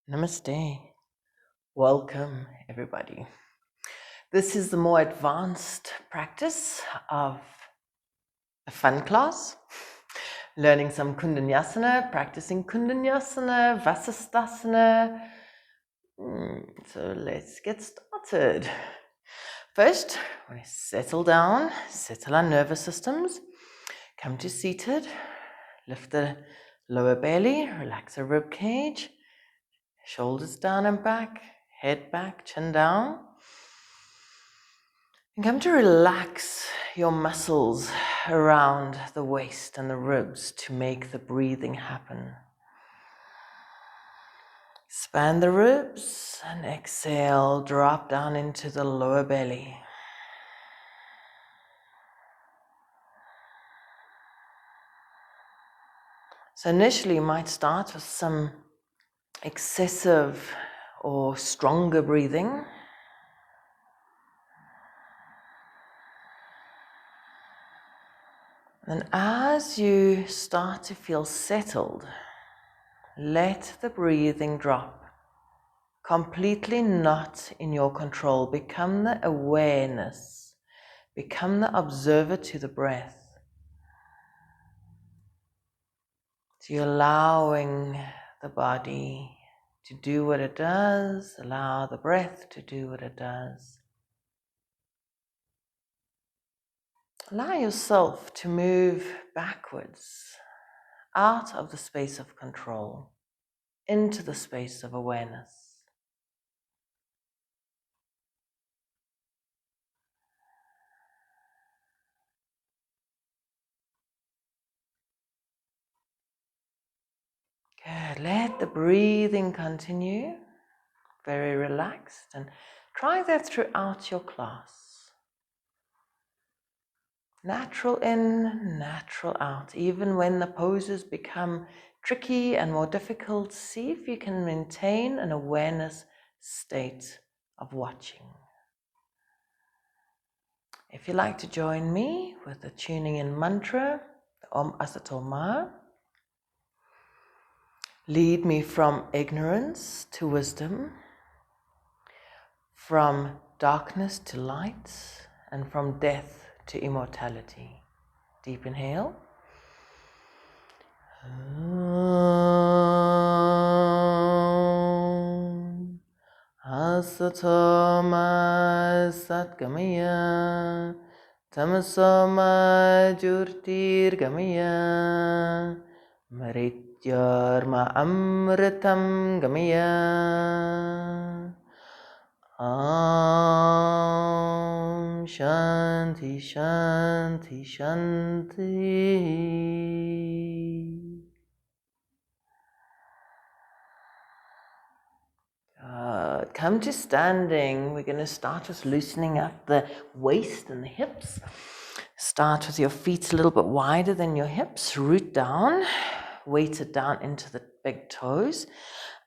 Namaste. Welcome, everybody. This is the more advanced practice of a fun class. Learning some Koundinyasana, practicing Koundinyasana, Vasistasana. So let's get started. First, we settle down, settle our nervous systems. Come to seated. Lift the lower belly, relax the rib cage. Shoulders down and back, head back, chin down. And come to relax your muscles around the waist and the ribs to make the breathing happen. Expand the ribs and exhale, drop down into the lower belly. So initially you might start with some excessive or stronger breathing. And as you start to feel settled, let the breathing drop. Completely not in your control. Become the awareness. Become the observer to the breath. So you're allowing the body to do what it does. Allow the breath to do what it does. Allow yourself to move backwards, out of the space of control, into the space of awareness. Good. Let the breathing continue. Very relaxed, and try that throughout your class. Natural in, natural out. Even when the poses become tricky and more difficult, see if you can maintain an awareness state of watching. If you'd like to join me with the tuning in mantra, the Om Asato Ma, lead me from ignorance to wisdom, from darkness to light, and from death to immortality. Deep inhale. Om Asatoma Satgamaya Tamasoma Jurtirgamaya Marityarma Amritam Gamaya. Om Shanti Shanti Shanti. Come to standing. We're going to start with loosening up the waist and the hips. Start with your feet a little bit wider than your hips. Root down, weight it down into the big toes,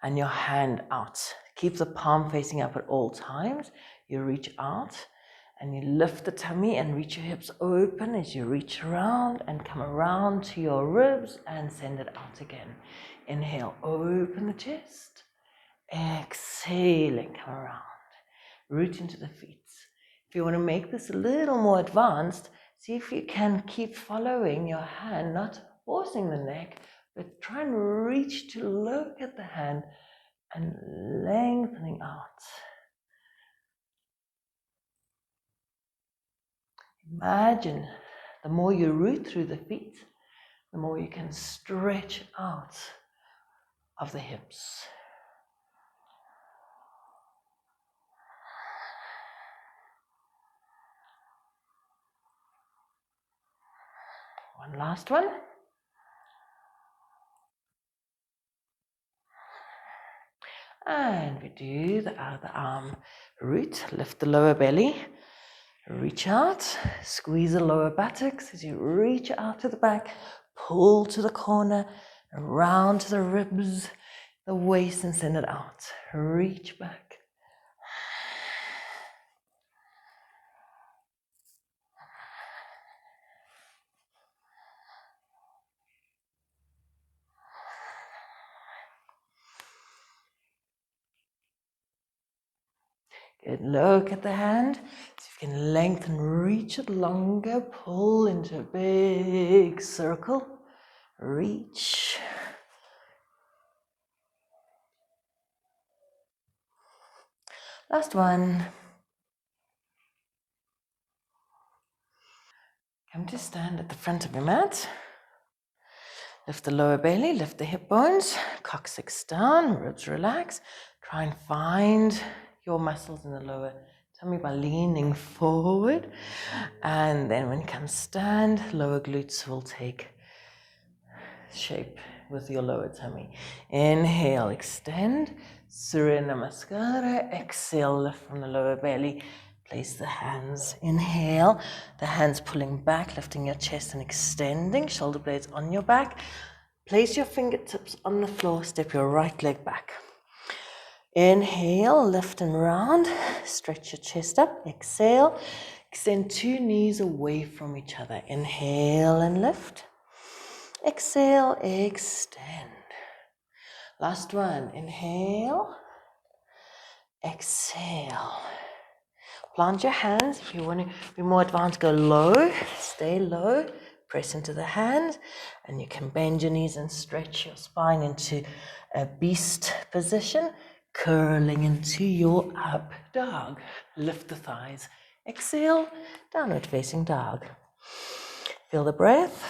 and your hand out. Keep the palm facing up at all times. You reach out and you lift the tummy and reach your hips open as you reach around and come around to your ribs and send it out again. Inhale, open the chest. Exhaling, come around. Root into the feet. If you want to make this a little more advanced, see if you can keep following your hand, not forcing the neck, but try and reach to look at the hand and lengthening out. Imagine the more you root through the feet, the more you can stretch out of the hips. One last one. And we do the other arm root, lift the lower belly, reach out, squeeze the lower buttocks as you reach out to the back, pull to the corner, around to the ribs, the waist, and send it out. Reach back. Good, look at the hand. So you can lengthen, reach it longer, pull into a big circle, reach. Last one. Come to stand at the front of your mat. Lift the lower belly, lift the hip bones, coccyx down, ribs relax. Try and find your muscles in the lower tummy by leaning forward. And then when you come stand, lower glutes will take shape with your lower tummy. Inhale, extend. Surya Namaskara. Exhale, lift from the lower belly. Place the hands. Inhale, the hands pulling back, lifting your chest and extending. Shoulder blades on your back. Place your fingertips on the floor. Step your right leg back. Inhale, lift and round. Stretch your chest up. Exhale. Extend 2 knees away from each other. Inhale and lift. Exhale, extend. Last one. Inhale. Exhale. Plant your hands. If you want to be more advanced, go low. Stay low. Press into the hands. And you can bend your knees and stretch your spine into a beast position. Curling into your up dog. Lift the thighs. Exhale. Downward facing dog. Feel the breath.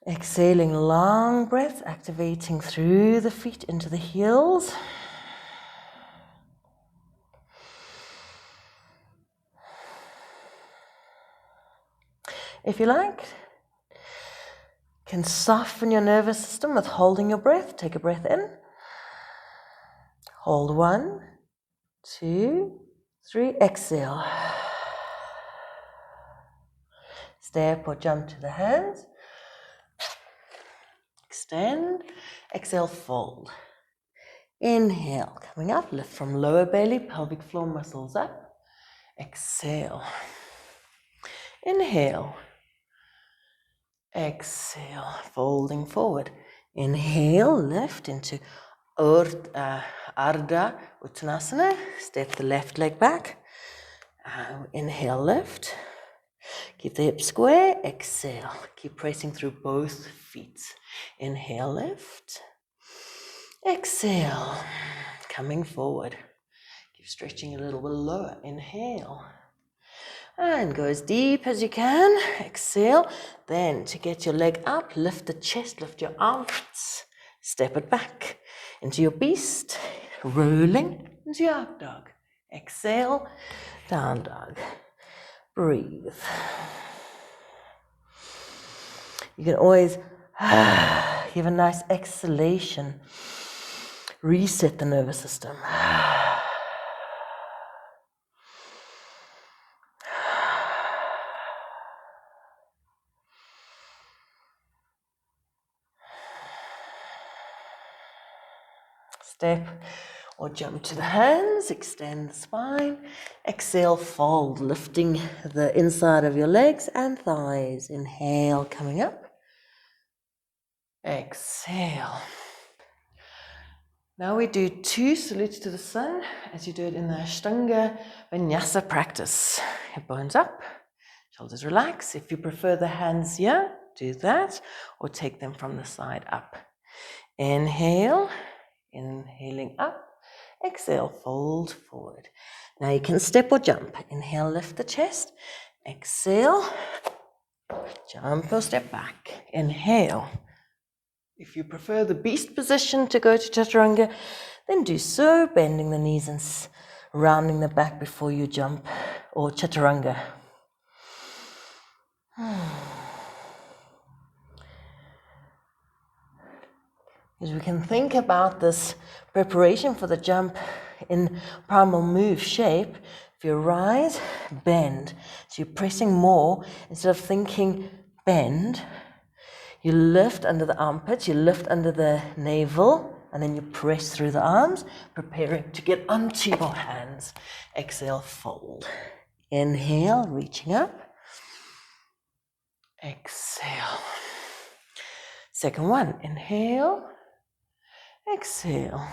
Exhaling long breaths, activating through the feet into the heels. If you like, you can soften your nervous system with holding your breath. Take a breath in. Hold 1, 2, 3. Exhale. Step or jump to the hands. Extend. Exhale, fold. Inhale, coming up, lift from lower belly, pelvic floor muscles up. Exhale. Inhale. Exhale, folding forward. Inhale, lift into Ardha Uttanasana. Step the left leg back. Inhale, lift. Keep the hips square. Exhale. Keep pressing through both feet. Inhale, lift. Exhale. Coming forward. Keep stretching a little bit lower. Inhale. And go as deep as you can. Exhale. Then to get your leg up, lift the chest, lift your arms. Step it back into your beast. Rolling into your up dog. Exhale. Down dog. Breathe. You can always give a nice exhalation. Reset the nervous system. Step or jump to the hands, extend the spine. Exhale, fold, lifting the inside of your legs and thighs. Inhale, coming up. Exhale. Now we do 2 salutes to the sun as you do it in the Ashtanga Vinyasa practice. Hip bones up, shoulders relax. If you prefer the hands here, do that, or take them from the side up. Inhale, inhaling up. Exhale, fold forward. Now you can step or jump. Inhale, lift the chest. Exhale, jump or step back. Inhale. If you prefer the beast position to go to Chaturanga, then do so, bending the knees and rounding the back before you jump, or Chaturanga. As we can think about this preparation for the jump in primal move shape, if you rise, bend. So you're pressing more, instead of thinking bend, you lift under the armpits, you lift under the navel, and then you press through the arms, preparing to get onto your hands. Exhale, fold. Inhale, reaching up. Exhale. Second one, inhale. Exhale.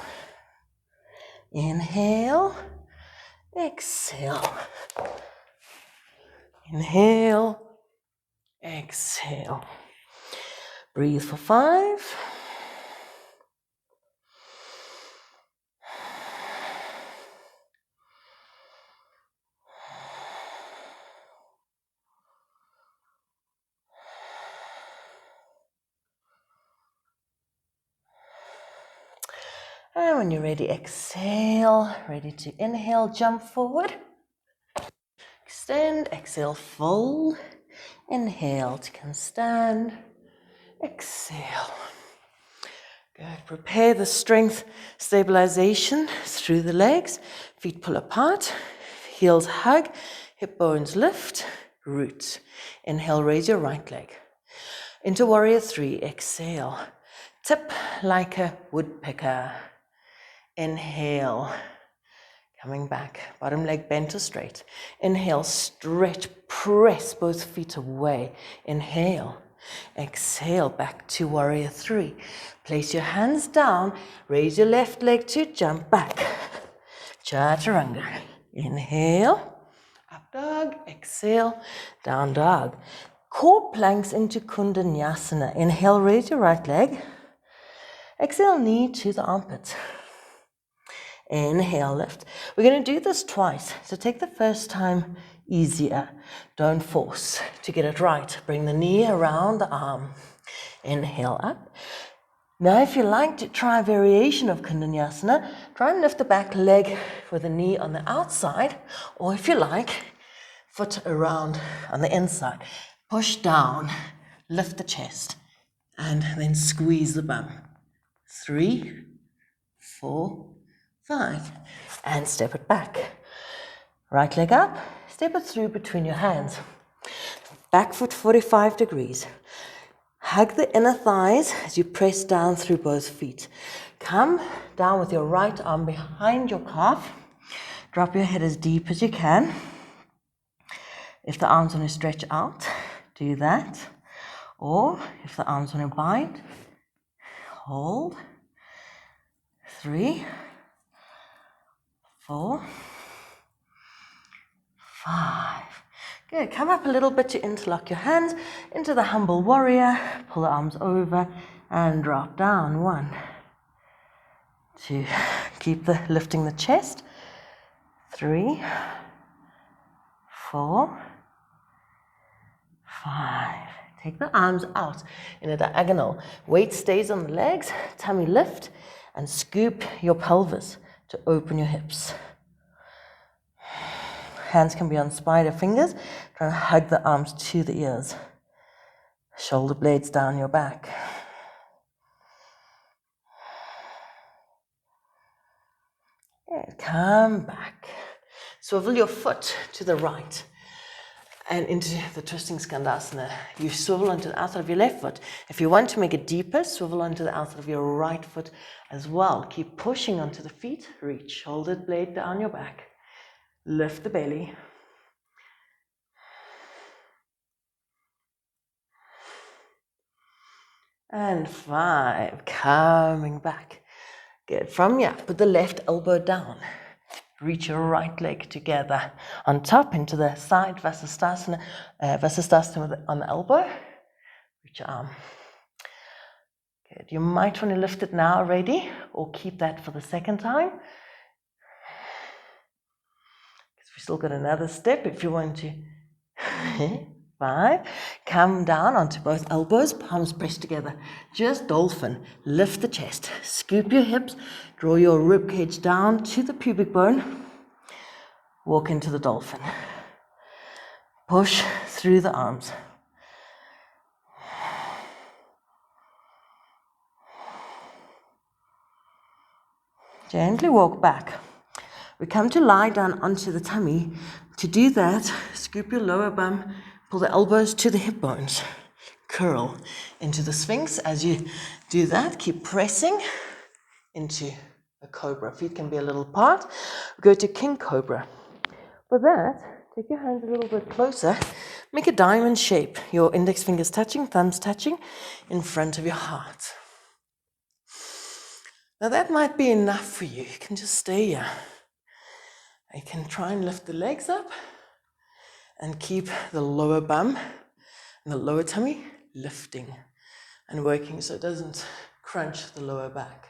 Inhale, exhale. Inhale, exhale. Breathe for 5. And when you're ready, exhale. Ready to inhale, jump forward. Extend, exhale, fold. Inhale to come stand. Exhale. Good. Prepare the strength stabilization through the legs. Feet pull apart. Heels hug. Hip bones lift. Root. Inhale, raise your right leg. Into warrior 3. Exhale. Tip like a woodpecker. Inhale. Coming back. Bottom leg bent or straight. Inhale, stretch, press both feet away. Inhale. Exhale, back to warrior 3. Place your hands down. Raise your left leg to jump back. Chaturanga. Inhale. Up dog. Exhale. Down dog. Core planks into Koundinyasana. Inhale, raise your right leg. Exhale, knee to the armpit. Inhale, lift. We're going to do this twice. So take the first time easier. Don't force to get it right. Bring the knee around the arm. Inhale up. Now, if you like to try a variation of Koundinyasana, try and lift the back leg with the knee on the outside, or if you like, foot around on the inside. Push down, lift the chest, and then squeeze the bum. 3, 4, 5, and step it back. Right leg up, step it through between your hands. Back foot 45 degrees. Hug the inner thighs as you press down through both feet. Come down with your right arm behind your calf. Drop your head as deep as you can. If the arms want to stretch out, do that. Or if the arms want to bind, hold. 3, 4, 5. Good. Come up a little bit to interlock your hands into the humble warrior. Pull the arms over and drop down. 1, 2. Keep lifting the chest. 3, 4, 5. Take the arms out in a diagonal. Weight stays on the legs. Tummy lift and scoop your pelvis to open your hips. Hands can be on spider fingers. Try to hug the arms to the ears. Shoulder blades down your back. Good. Come back. Swivel your foot to the right and into the twisting Skandasana. You swivel onto the outside of your left foot. If you want to make it deeper, swivel onto the outside of your right foot as well. Keep pushing onto the feet. Reach. Shoulder blade down your back. Lift the belly. And 5. Coming back. Good. From here, put the left elbow down. Reach your right leg together on top into the side Vasistasana. Vasistasana on the elbow. Reach your arm. Good. You might want to lift it now already, or keep that for the second time. We've still got another step if you want to. 5. Come down onto both elbows, palms pressed together. Just dolphin. Lift the chest. Scoop your hips. Draw your rib cage down to the pubic bone. Walk into the dolphin. Push through the arms. Gently walk back. We come to lie down onto the tummy. To do that, scoop your lower bum, pull the elbows to the hip bones. Curl into the Sphinx. As you do that, keep pressing into a Cobra. Feet can be a little apart. Go to King Cobra. For that, take your hands a little bit closer. Make a diamond shape. Your index fingers touching, thumbs touching in front of your heart. Now that might be enough for you. You can just stay here. You can try and lift the legs up and keep the lower bum and the lower tummy lifting and working so it doesn't crunch the lower back.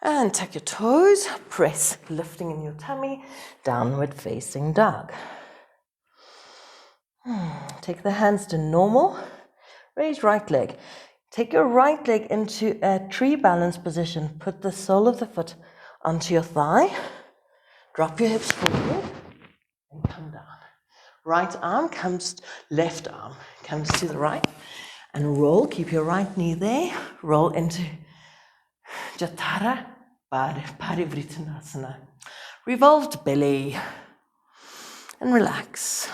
And tuck your toes, press, lifting in your tummy, downward facing dog. Take the hands to normal, raise right leg. Take your right leg into a tree balance position. Put the sole of the foot onto your thigh, drop your hips forward and come down. Right arm comes, left arm comes to the right and roll, keep your right knee there, roll into Jatara Parivritanasana. Revolved belly and relax.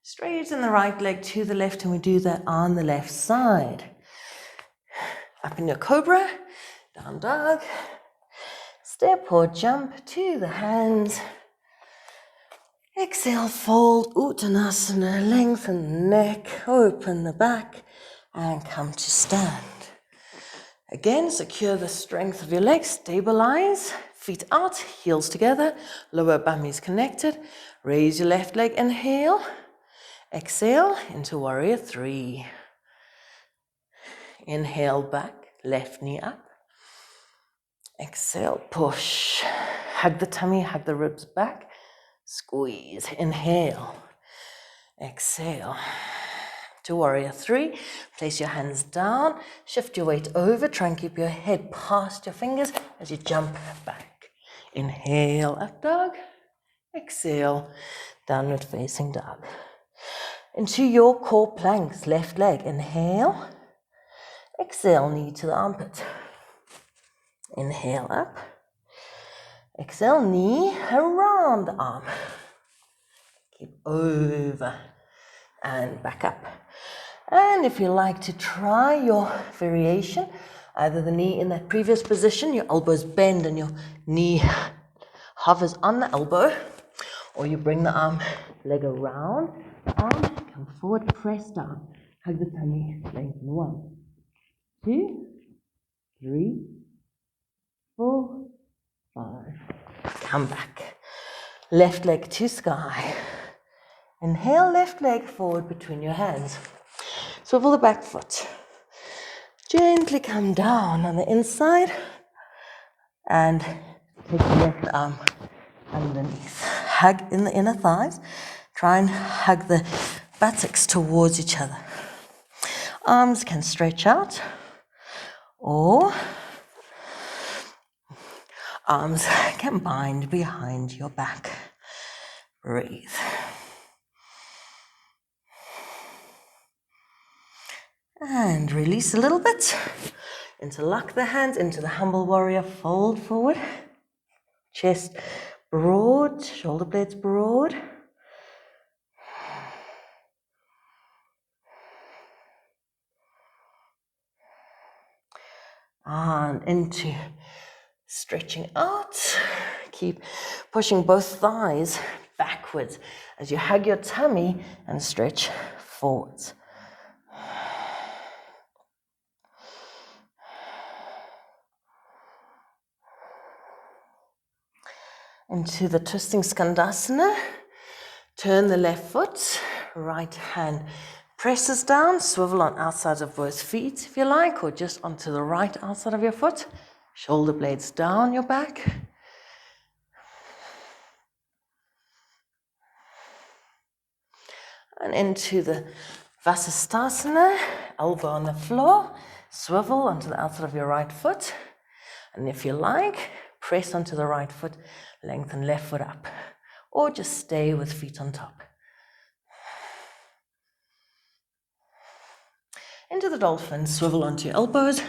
Straighten the right leg to the left, and we do that on the left side. Up in your Cobra, down dog, step or jump to the hands. Exhale, fold, Uttanasana, lengthen the neck, open the back, and come to stand. Again, secure the strength of your legs, stabilize, feet out, heels together, lower bum is connected. Raise your left leg, inhale. Exhale into warrior three. Inhale back, left knee up. Exhale, push. Hug the tummy, hug the ribs back. Squeeze, inhale. Exhale. To warrior three, place your hands down, shift your weight over, try and keep your head past your fingers as you jump back. Inhale, up dog. Exhale, downward facing dog. Into your core planks, left leg, inhale. Exhale, knee to the armpit. Inhale up. Exhale, knee around the arm. Keep over and back up. And if you like to try your variation, either the knee in that previous position, your elbows bend and your knee hovers on the elbow, or you bring the arm, leg around the arm, come forward, press down, hug the tummy, lengthen. 1, 2, 3, 4, 5. Come back. Left leg to sky. Inhale, left leg forward between your hands. Swivel the back foot. Gently come down on the inside and take the left arm underneath. Hug in the inner thighs. Try and hug the buttocks towards each other. Arms can stretch out or arms can bind behind your back. Breathe. And release a little bit. Interlock the hands into the humble warrior. Fold forward. Chest broad, shoulder blades broad. And into stretching out. Keep pushing both thighs backwards as you hug your tummy and stretch forwards. Into the twisting Skandasana. Turn the left foot, right hand presses down, swivel on outsides of both feet if you like, or just onto the right outside of your foot. Shoulder blades down your back. And into the Vasistasana, elbow on the floor, swivel onto the outside of your right foot. And if you like, press onto the right foot, lengthen left foot up, or just stay with feet on top. Into the dolphin, swivel onto your elbows,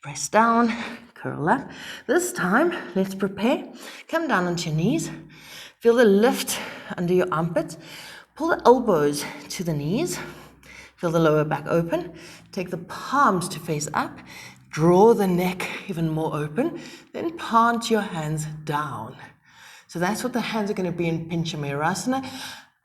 press down, curl up. This time, let's prepare. Come down onto your knees, feel the lift under your armpits, pull the elbows to the knees, feel the lower back open, take the palms to face up, Draw the neck even more open, then plant your hands down. So that's what the hands are going to be in Pincha Mayurasana.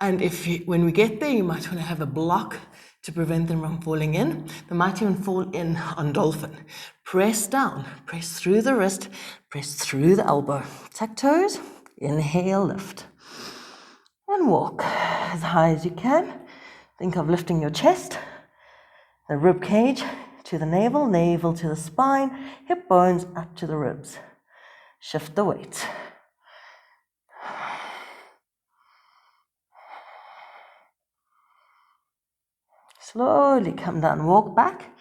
And when we get there, you might want to have a block to prevent them from falling in. They might even fall in on dolphin. Press down, press through the wrist, press through the elbow. Tuck toes, inhale, lift. And walk as high as you can. Think of lifting your chest, the rib cage to the navel, navel to the spine, hip bones up to the ribs. Shift the weight. Slowly come down, walk back.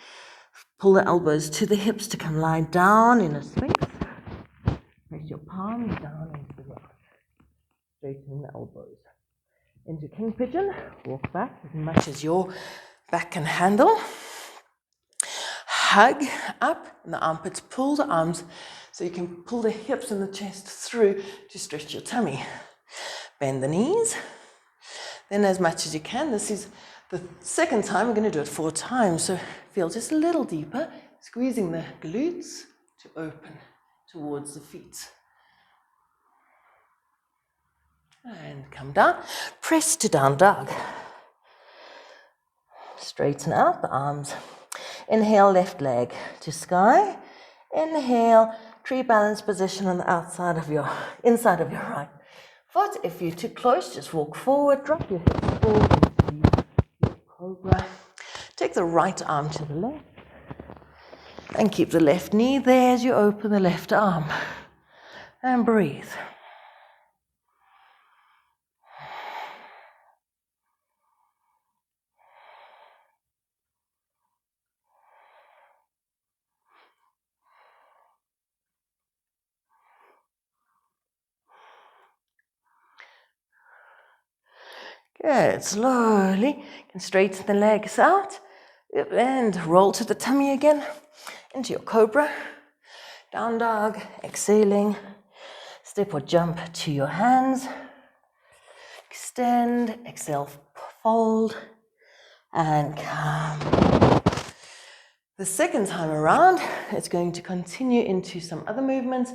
Pull the elbows to the hips to come lie down in a Sphinx. Press your palms down into the ground. Straighten the elbows. Into King Pigeon, walk back as much as your back can handle. Hug up in the armpits, pull the arms so you can pull the hips and the chest through to stretch your tummy. Bend the knees. Then as much as you can, this is the second time, we're going to do it 4 times. So feel just a little deeper, squeezing the glutes to open towards the feet. And come down, press to down dog. Straighten out the arms. Inhale, left leg to sky. Inhale, tree balance position on the inside of your right foot. If you're too close, just walk forward, drop your hips forward into your Cobra. Take the right arm to the left and keep the left knee there as you open the left arm. And breathe. Good, slowly, you can straighten the legs out and roll to the tummy again, into your Cobra, down dog, exhaling, step or jump to your hands, extend, exhale, fold, and come. The second time around, it's going to continue into some other movements,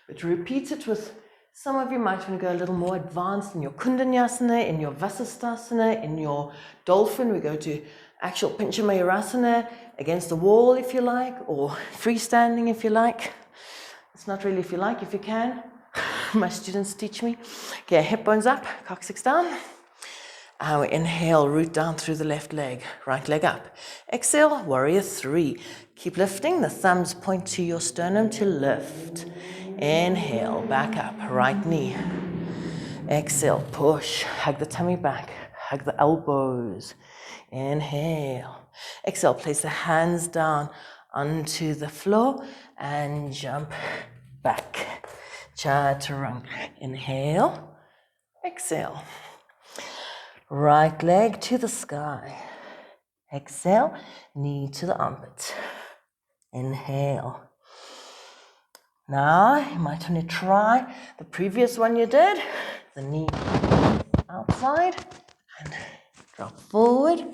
but repeat it with some of you might want to go a little more advanced in your Koundinyasana, in your Vasistasana, in your dolphin. We go to actual Pincha Mayurasana against the wall if you like, or freestanding if you like. It's not really if you like, if you can. My students teach me. Okay, hip bones up, coccyx down. And we inhale, root down through the left leg, right leg up. Exhale, warrior 3. Keep lifting, the thumbs point to your sternum to lift. Inhale, back up, right knee. Exhale, push, hug the tummy back, hug the elbows. Inhale. Exhale, place the hands down onto the floor and jump back. Chaturanga. Inhale, exhale. Right leg to the sky. Exhale, knee to the armpit. Inhale. Now, you might want to try the previous one you did. The knee outside and drop forward.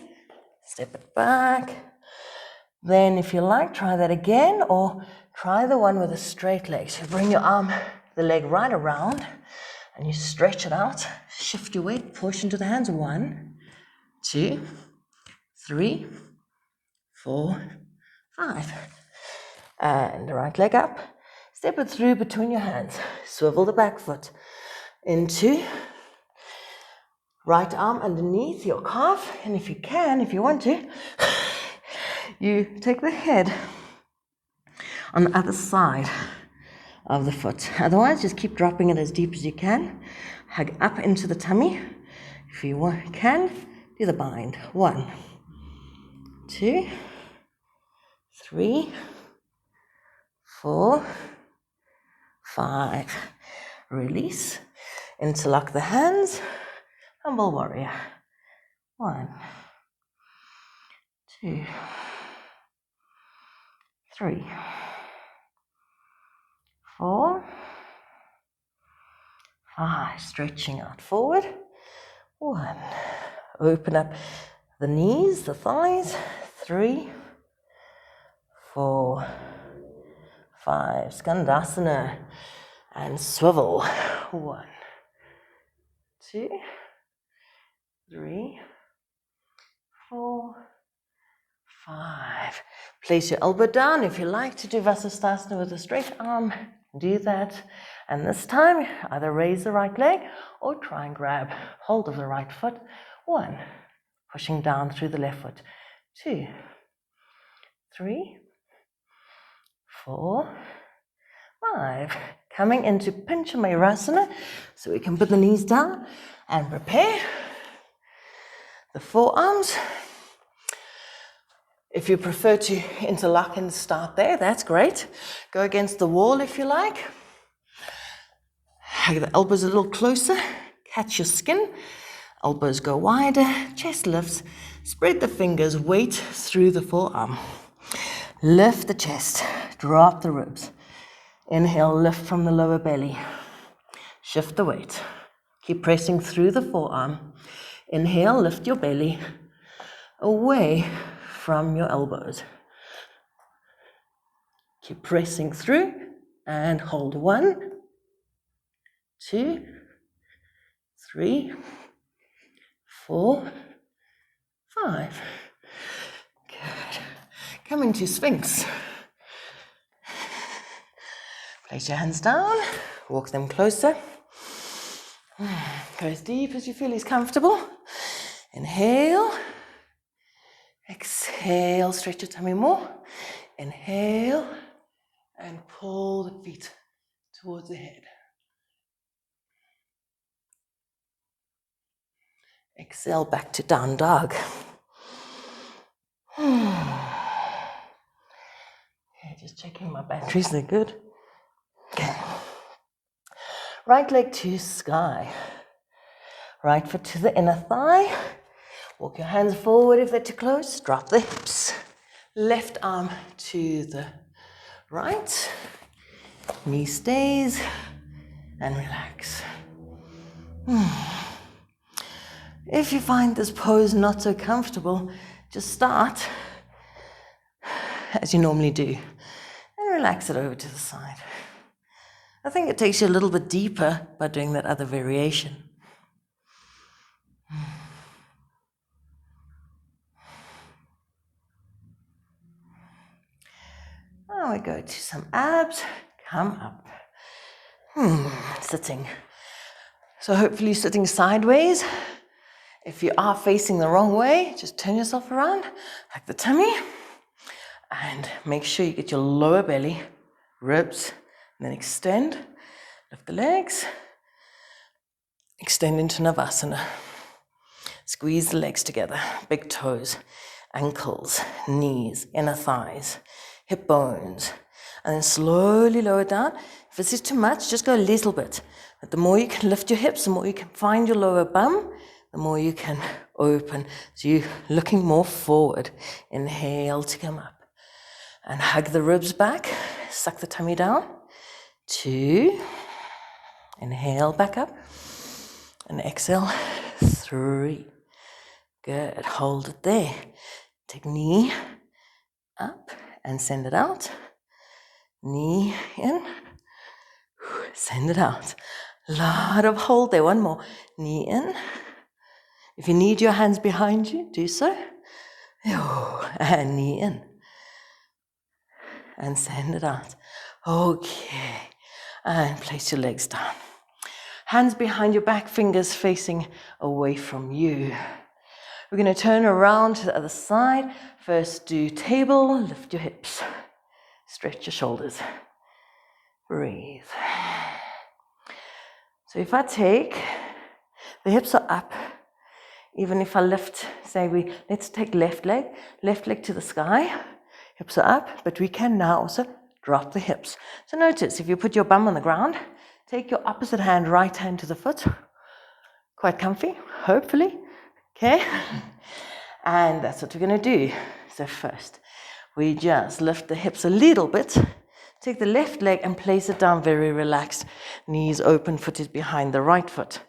Step it back. Then, if you like, try that again or try the one with a straight leg. So bring your arm, the leg right around and you stretch it out. Shift your weight, push into the hands. 1, 2, 3, 4, 5. And the right leg up. Step it through between your hands. Swivel the back foot into right arm underneath your calf. And if you can, if you want to, you take the head on the other side of the foot. Otherwise, just keep dropping it as deep as you can. Hug up into the tummy. If you can, do the bind. 1, 2, 3, 4, 5. Release. Interlock the hands. Humble warrior. 1, 2, 3, 4, 5. Stretching out forward. 1. Open up the knees, the thighs. 3, 4, 5. Skandasana. And swivel. 1, 2, 3, 4, 5. Place your elbow down. If you like to do Vasistasana with a straight arm, do that. And this time, either raise the right leg or try and grab hold of the right foot. 1, pushing down through the left foot. 2, 3, 4, 5. Coming into Pincha Mayurasana, so we can put the knees down and prepare the forearms. If you prefer to interlock and start there, that's great. Go against the wall if you like. Hug the elbows a little closer. Catch your skin. Elbows go wider. Chest lifts. Spread the fingers. Weight through the forearm. Lift the chest. Drop the ribs. Inhale, lift from the lower belly. Shift the weight. Keep pressing through the forearm. Inhale, lift your belly away from your elbows. Keep pressing through and hold. 1, 2, 3, 4, 5. Good. Come into Sphinx. Place your hands down, walk them closer. Go as deep as you feel is comfortable. Inhale. Exhale, stretch your tummy more. Inhale and pull the feet towards the head. Exhale back to down dog. Okay, just checking my batteries, they're good. Okay. Right leg to sky. Right foot to the inner thigh. Walk your hands forward if they're too close. Drop the hips. Left arm to the right. Knee stays. And relax. If you find this pose not so comfortable, just start as you normally do. And relax it over to the side. I think it takes you a little bit deeper by doing that other variation. Now we go to some abs. Come up. Sitting. So hopefully sitting sideways. If you are facing the wrong way, just turn yourself around, like the tummy, and make sure you get your lower belly, ribs, and then extend. Lift the legs. Extend into Navasana. Squeeze the legs together. Big toes, ankles, knees, inner thighs, hip bones. And then slowly lower down. If this is too much, just go a little bit. But the more you can lift your hips, the more you can find your lower bum, the more you can open. So you're looking more forward. Inhale to come up. And hug the ribs back. Suck the tummy down. 2. Inhale back up. And exhale. 3. Good. Hold it there. Take knee up and send it out. Knee in. Send it out. Lot of hold there. One more. Knee in. If you need your hands behind you, do so. And knee in. And send it out. Okay. And place your legs down. Hands behind your back, fingers facing away from you. We're going to turn around to the other side. First do table, lift your hips. Stretch your shoulders. Breathe. So if I take, the hips are up. Even if I lift, let's take left leg to the sky. Hips are up, but we can now also drop the hips. So notice, if you put your bum on the ground, take your opposite hand, right hand to the foot. Quite comfy, hopefully. Okay? And that's what we're going to do. So first, we just lift the hips a little bit. Take the left leg and place it down very relaxed. Knees open, foot is behind the right foot.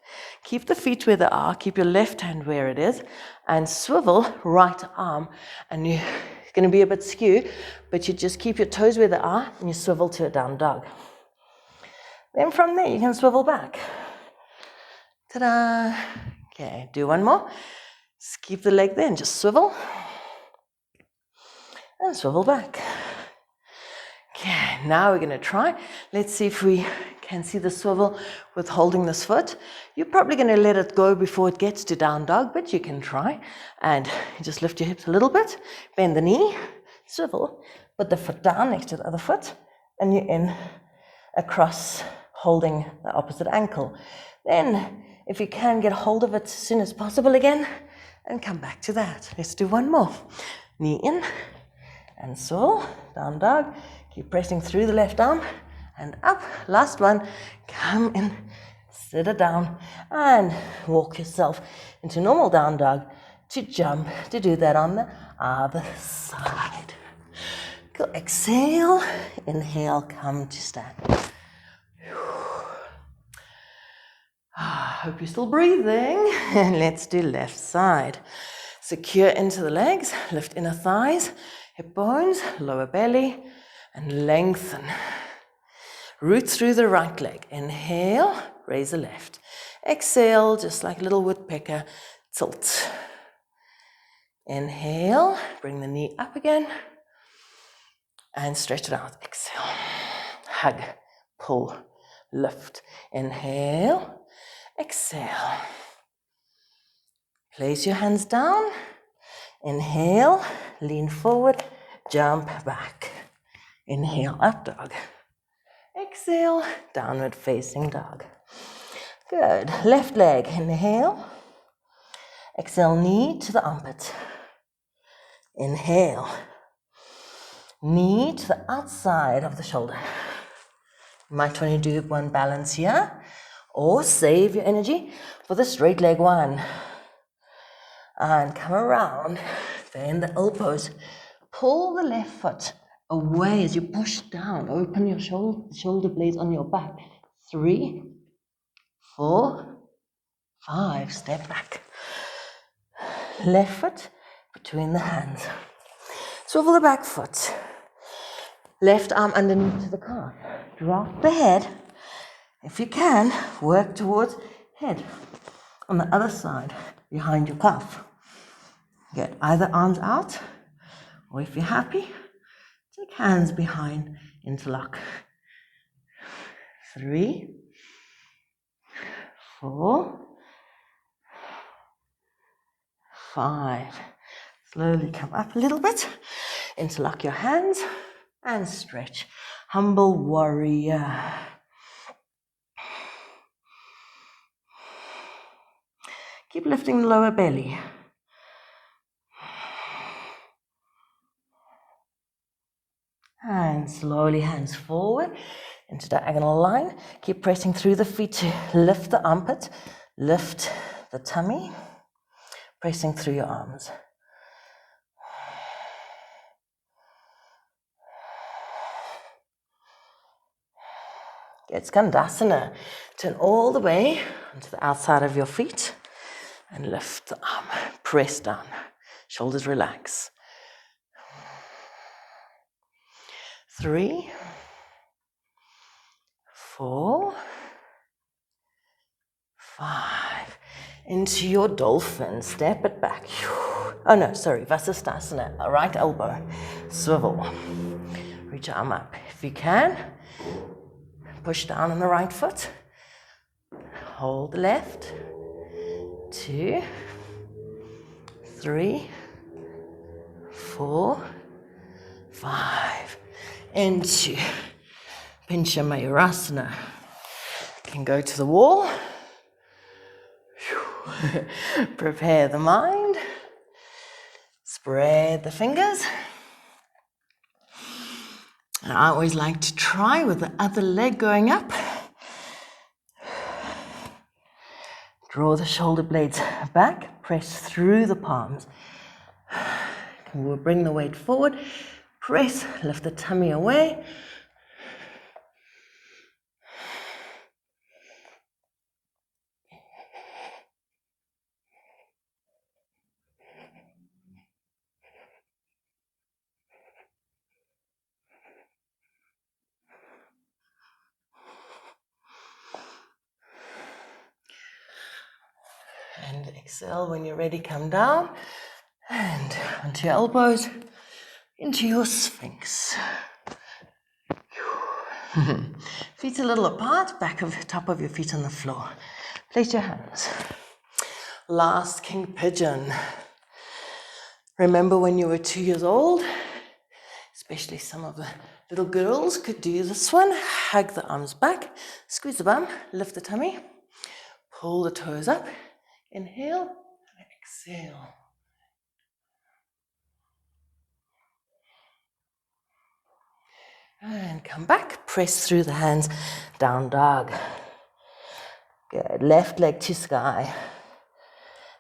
Keep the feet where they are. Keep your left hand where it is. And swivel right arm. And you It's going to be a bit skew, but you just keep your toes where they are and you swivel to a down dog. Then from there, you can swivel back. Ta-da! Okay, do one more. Just keep the leg there and just swivel. And swivel back. Okay, now we're going to try. Let's see if we can see the swivel with holding this foot. You're probably going to let it go before it gets to down dog, but you can try. And you just lift your hips a little bit, bend the knee, swivel, put the foot down next to the other foot, and you're in across, holding the opposite ankle. Then, if you can, get hold of it as soon as possible again, and come back to that. Let's do one more. Knee in, and swivel, down dog. Keep pressing through the left arm, and up. Last one. Come in, sit it down, and walk yourself into normal down dog to jump, to do that on the other side. Go, exhale, inhale, come to stand. Hope you're still breathing. And let's do left side. Secure into the legs, lift inner thighs, hip bones, lower belly, and lengthen. Root through the right leg. Inhale, raise the left. Exhale, just like a little woodpecker, tilt. Inhale, bring the knee up again, and stretch it out. Exhale, hug, pull, lift. Inhale. Exhale. Place your hands down. Inhale, lean forward, jump back. Inhale, up dog. Exhale, downward facing dog. Good. Left leg, inhale. Exhale, knee to the armpit. Inhale. Knee to the outside of the shoulder. You might want to do one balance here, or save your energy for the straight leg one. And come around, bend the elbows. Pull the left foot away as you push down. Open your shoulder blades on your back. 3, 4, 5. Step back. Left foot between the hands. Swivel the back foot. Left arm underneath the calf. Drop the head. If you can, work towards head on the other side behind your calf. Get either arms out, or if you're happy, take hands behind, interlock. 3, 4, 5. Slowly come up a little bit, interlock your hands, and stretch. Humble warrior. Keep lifting the lower belly. And slowly hands forward into diagonal line. Keep pressing through the feet to lift the armpit, lift the tummy, pressing through your arms. Get Skandasana. Turn all the way onto the outside of your feet and lift the arm. Press down. Shoulders relax. 3, 4, 5. Into your dolphin. Step it back. Oh no, sorry. Vasistasana. Right elbow. Swivel. Reach your arm up. If you can, push down on the right foot. Hold the left. 2, 3, 4, 5. Into Pincha Mayurasana. You can go to the wall. Prepare the mind. Spread the fingers. And I always like to try with the other leg going up. Draw the shoulder blades back. Press through the palms. We'll bring the weight forward. Press, lift the tummy away. Exhale, when you're ready, come down and onto your elbows, into your Sphinx. Feet a little apart, top of your feet on the floor. Place your hands. Last king pigeon. Remember when you were 2 years old? Especially some of the little girls could do this one. Hug the arms back, squeeze the bum, lift the tummy, pull the toes up, inhale, and exhale. And come back, press through the hands, down dog. Good, left leg to sky.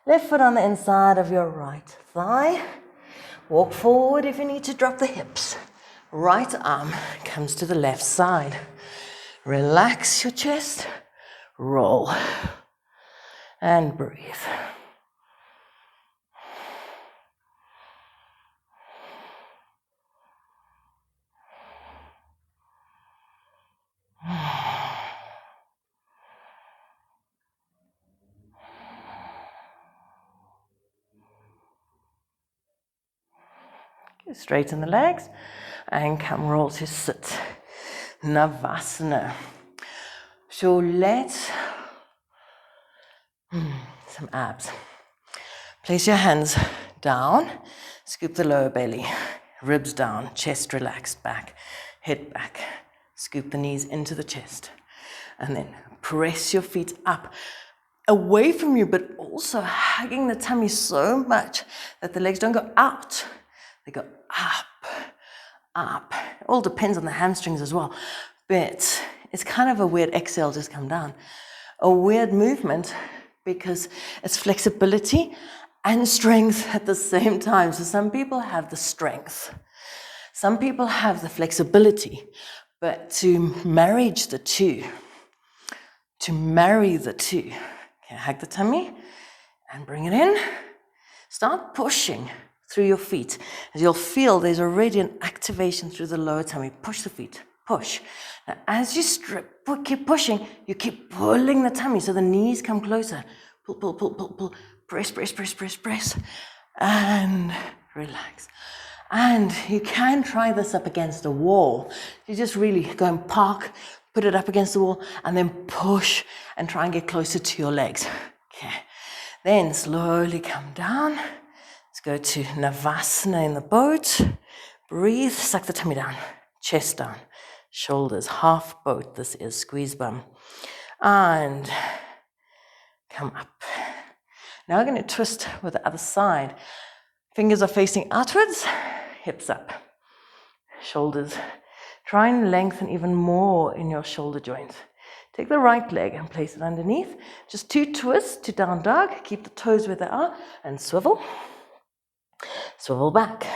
Left foot on the inside of your right thigh. Walk forward if you need to drop the hips. Right arm comes to the left side. Relax your chest, roll, and breathe. Straighten the legs and come roll to sit. Navasana. So let's some abs. Place your hands down, scoop the lower belly, ribs down, chest relaxed back, head back. Scoop the knees into the chest. And then press your feet up, away from you, but also hugging the tummy so much that the legs don't go out. They go up, up. It all depends on the hamstrings as well. But it's kind of a weird exhale, just come down. A weird movement because it's flexibility and strength at the same time. So some people have the strength. Some people have the flexibility. But to marry the two, okay, hug the tummy and bring it in. Start pushing through your feet. As you'll feel, there's already an activation through the lower tummy. Push the feet, push. Now, as you keep pushing, you keep pulling the tummy so the knees come closer. Pull, pull, pull, pull, pull. Press, press, press, press, press. And relax. And you can try this up against a wall. You just really go and park, put it up against the wall, and then push and try and get closer to your legs. Okay. Then slowly come down. Let's go to Navasana in the boat. Breathe, suck the tummy down, chest down, shoulders, half boat. This is squeeze bum. And come up. Now we're going to twist with the other side. Fingers are facing outwards, hips up, shoulders. Try and lengthen even more in your shoulder joints. Take the right leg and place it underneath. Just 2 twists to down dog. Keep the toes where they are and swivel. Swivel back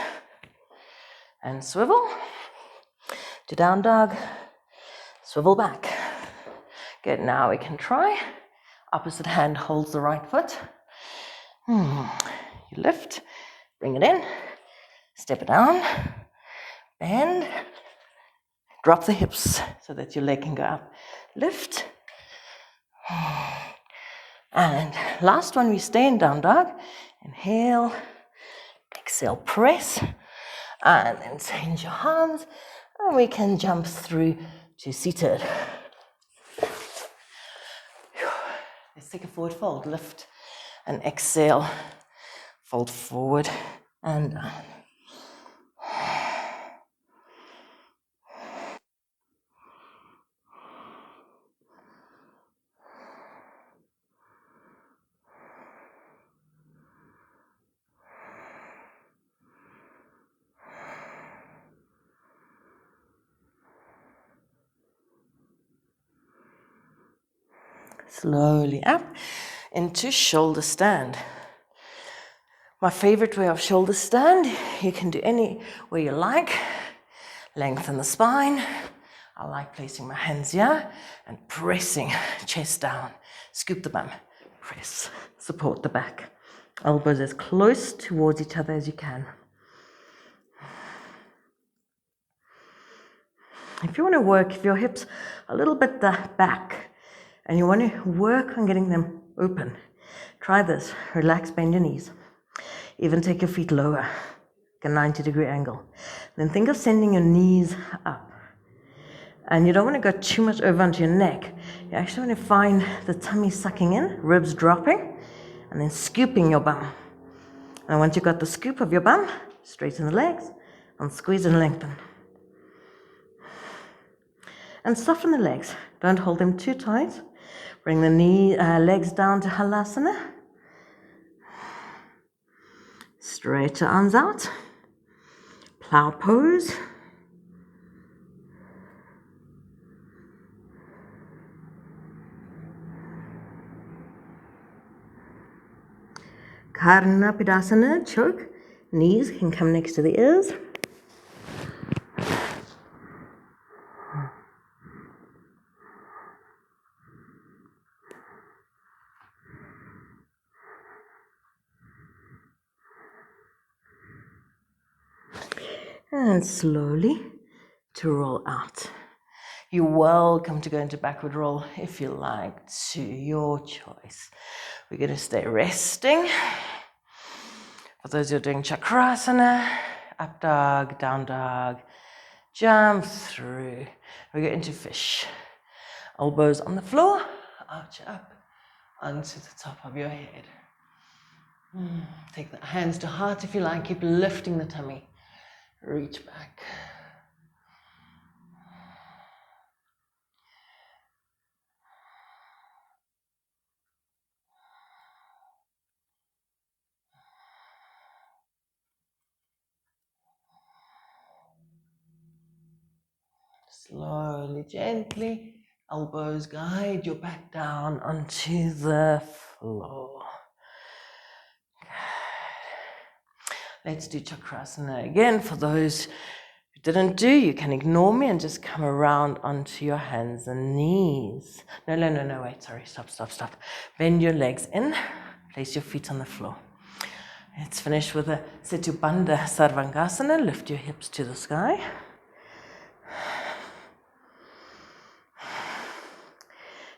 and swivel to down dog, swivel back. Good, now we can try. Opposite hand holds the right foot. You lift, bring it in, step it down, bend, drop the hips so that your leg can go up. Lift. And last one, we stay in down dog. Inhale. Exhale, press, and then change your arms, and we can jump through to seated. Let's take a forward fold, lift, and exhale, fold forward and down. Slowly up into shoulder stand. My favorite way of shoulder stand, you can do any way you like. Lengthen the spine. I like placing my hands here and pressing chest down. Scoop the bum, press, support the back. Elbows as close towards each other as you can. If you want to work, if your hips are a little bit back and you want to work on getting them open, Try this. Relax, bend your knees. Even take your feet lower, like a 90-degree angle. Then think of sending your knees up. And you don't want to go too much over onto your neck. You actually want to find the tummy sucking in, ribs dropping, and then scooping your bum. And once you've got the scoop of your bum, straighten the legs, and squeeze and lengthen. And soften the legs. Don't hold them too tight. Bring the legs down to Halasana. Straight your arms out. Plow pose. Padasana, choke. Knees can come next to the ears. And slowly to roll out. You're welcome to go into backward roll if you like to, your choice. We're going to stay resting. For those who are doing Chakrasana, up dog, down dog, jump through. We go into fish. Elbows on the floor, arch up onto the top of your head. Take the hands to heart if you like. Keep lifting the tummy. Reach back. Slowly, gently, elbows guide your back down onto the floor. Let's do Chakrasana again. For those who didn't do, you can ignore me and just come around onto your hands and knees. No, wait, sorry, stop. Bend your legs in, place your feet on the floor. Let's finish with a Situ Panda Sarvangasana. Lift your hips to the sky.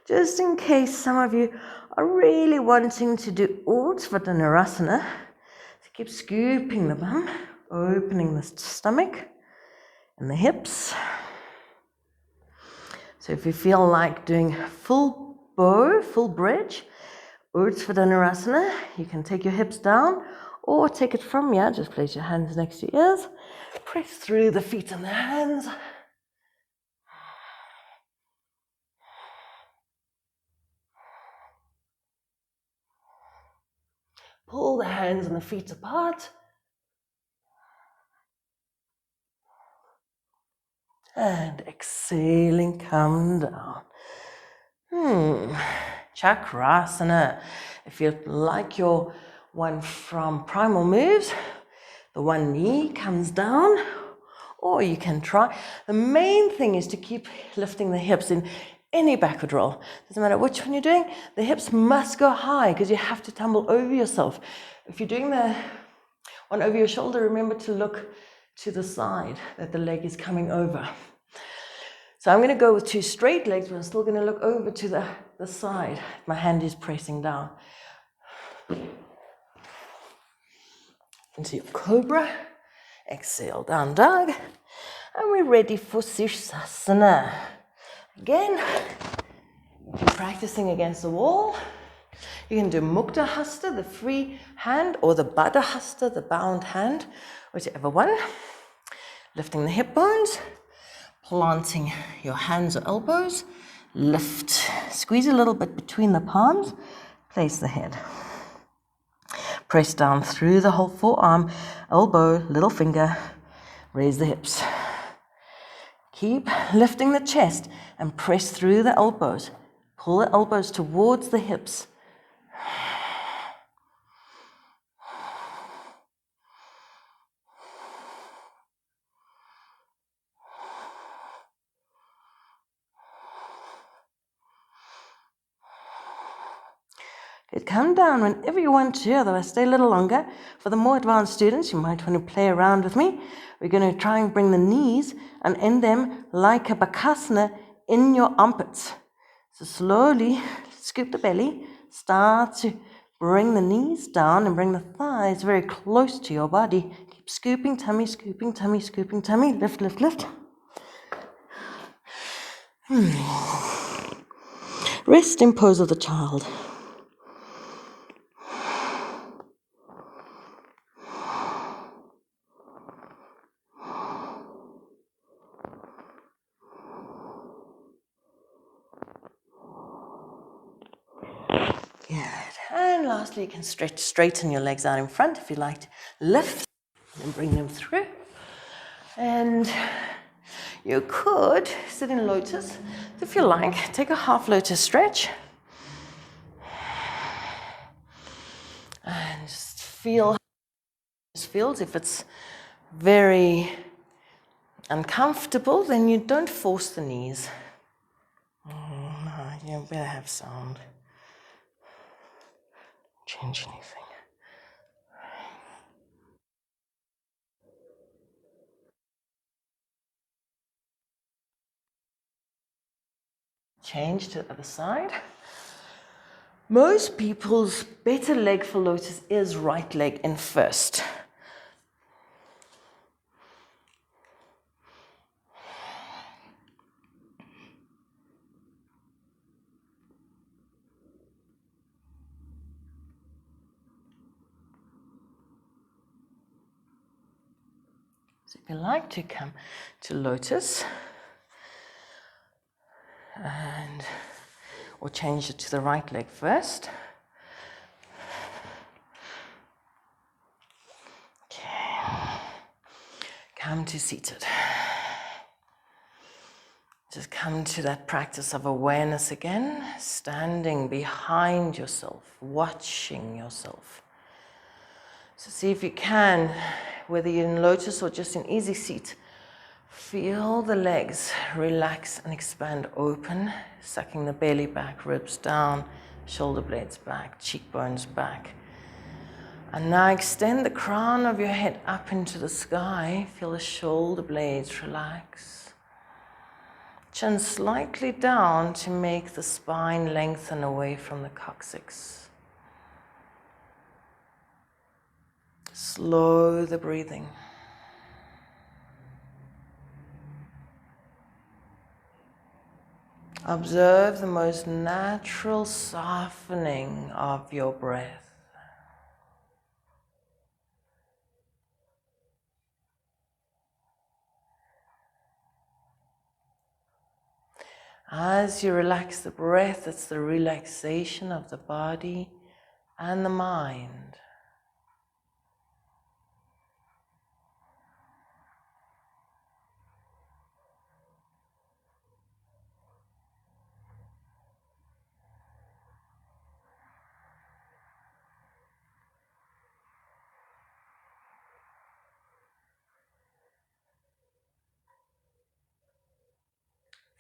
Just in case some of you are really wanting to do Untitled, so keep scooping the bum, opening the stomach and the hips. So if you feel like doing full bow, full bridge, Untitled, you can take your hips down or take it from here. Just place your hands next to your ears, press through the feet and the hands. Pull the hands and the feet apart. And exhaling, come down. Chakrasana. If you like your one from Primal Moves, the one knee comes down, or you can try. The main thing is to keep lifting the hips in any backward roll. Doesn't matter which one you're doing, the hips must go high because you have to tumble over yourself. If you're doing the one over your shoulder, remember to look to the side that the leg is coming over. So I'm going to go with two straight legs, but I'm still going to look over to the side. My hand is pressing down. Into your Cobra. Exhale, down dog. And we're ready for Sirsasana. Again, if you're practicing against the wall, you can do Mukta Hasta, the free hand, or the Baddha Hasta, the bound hand, whichever one. Lifting the hip bones, planting your hands or elbows, lift, squeeze a little bit between the palms, place the head. Press down through the whole forearm, elbow, little finger, raise the hips. Keep lifting the chest and press through the elbows. Pull the elbows towards the hips. Good, come down whenever you want to, otherwise stay a little longer. For the more advanced students, you might want to play around with me. We're going to try and bring the knees and end them like a Bakasana in your armpits. So slowly scoop the belly, start to Bring the knees down and bring the thighs very close to your body. Keep scooping tummy, scooping tummy, scooping tummy. Lift, lift, lift. Rest in pose of the child. Good. And lastly, you can straighten your legs out in front if you like to lift and bring them through. And you could sit in lotus. If you like, take a half lotus stretch. And just feel how it feels. If it's very uncomfortable, then you don't force the knees. You better have sound. Change anything. Change to the other side. Most people's better leg for lotus is right leg in first. So if you like to come to lotus, or change it to the right leg first. Okay. Come to seated. Just come to that practice of awareness again, standing behind yourself, watching yourself. So see if you can, whether you're in lotus or just in easy seat, feel the legs relax and expand open, sucking the belly back, ribs down, shoulder blades back, cheekbones back. And now extend the crown of your head up into the sky. Feel the shoulder blades relax. Chin slightly down to make the spine lengthen away from the coccyx. Slow the breathing. Observe the most natural softening of your breath. As you relax the breath, it's the relaxation of the body and the mind.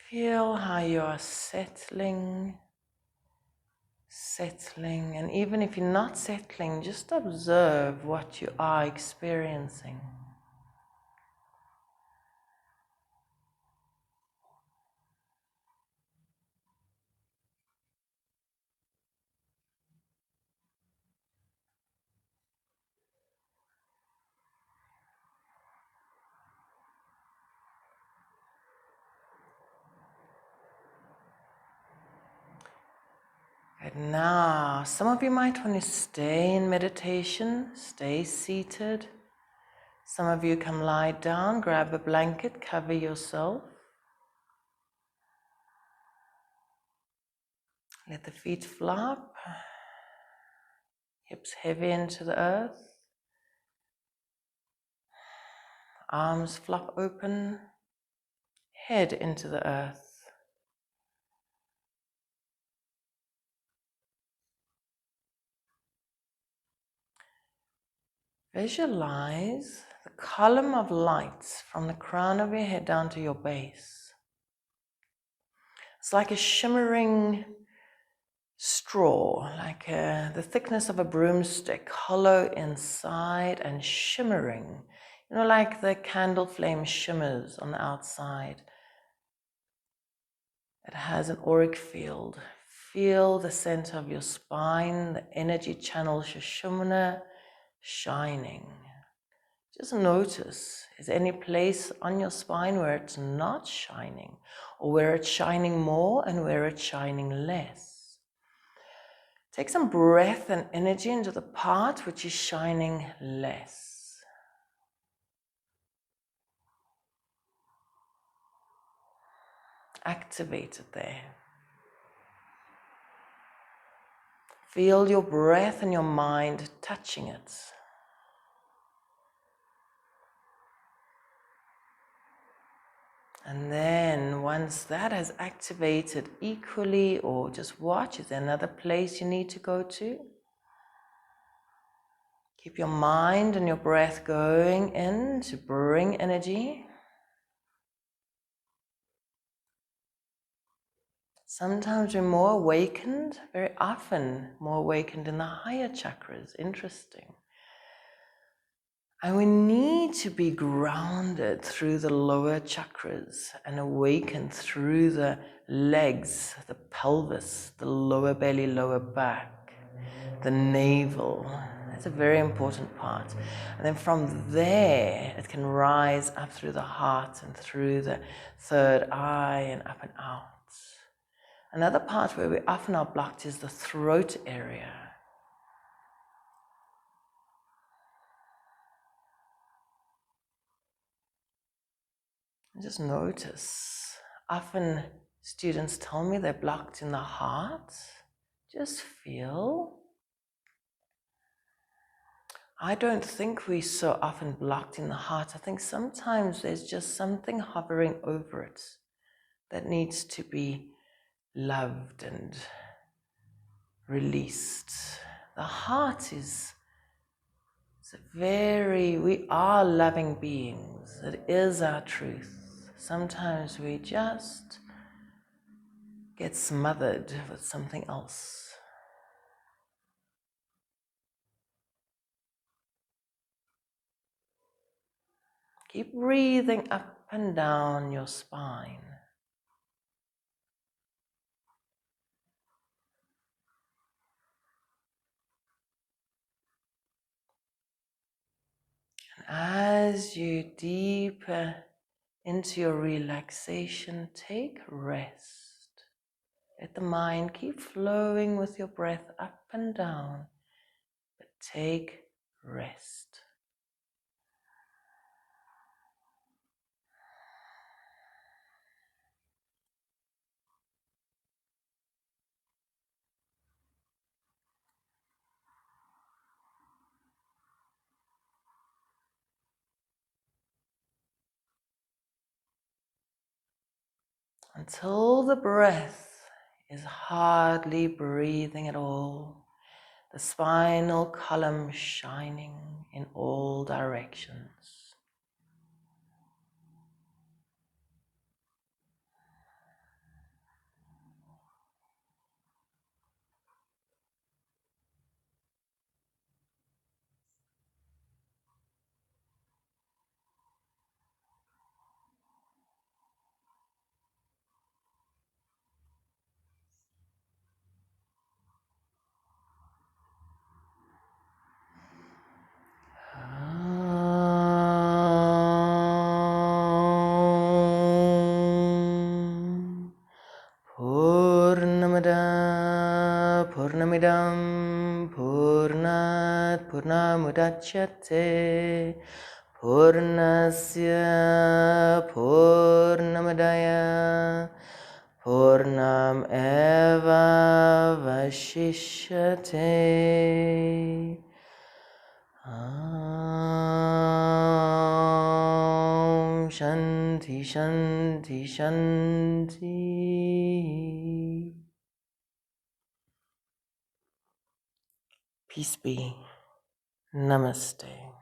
Feel how you are settling, and even if you're not settling, just observe what you are experiencing. And now, some of you might want to stay in meditation, stay seated. Some of you can lie down, grab a blanket, cover yourself. Let the feet flop, hips heavy into the earth. Arms flop open, head into the earth. Visualize the column of lights from the crown of your head down to your base. It's like a shimmering straw, like the thickness of a broomstick, hollow inside and shimmering. You know, like the candle flame shimmers on the outside. It has an auric field. feel the center of your spine, the energy channel Sushumna shining. Just notice, is any place on your spine where it's not shining, or where it's shining more and where it's shining less? Take some breath and energy into the part which is shining less. Activate it there. Feel your breath and your mind touching it. And then once that has activated equally, or just watch, is there another place you need to go to? Keep your mind and your breath going in to bring energy. Sometimes we're more awakened, very often more awakened in the higher chakras. Interesting. And we need to be grounded through the lower chakras and awakened through the legs, the pelvis, the lower belly, lower back, the navel. That's a very important part. And then from there, it can rise up through the heart and through the third eye and up and out. Another part where we often are blocked is the throat area. Just notice. Often students tell me they're blocked in the heart. Just feel. I don't think we're so often blocked in the heart. I think sometimes there's just something hovering over it that needs to be loved and released. The heart is we are loving beings. It is our truth. Sometimes we just get smothered with something else. Keep breathing up and down your spine. And as you deeper into your relaxation, take rest. Let the mind keep flowing with your breath up and down, but take rest. Until the breath is hardly breathing at all, the spinal column shining in all directions. Purnamidam Purnat Purnamudachyate Purnasya Purnamadaya Purnam Eva Vashishyate. Shanti Shanti Shanti. Peace be. Namaste.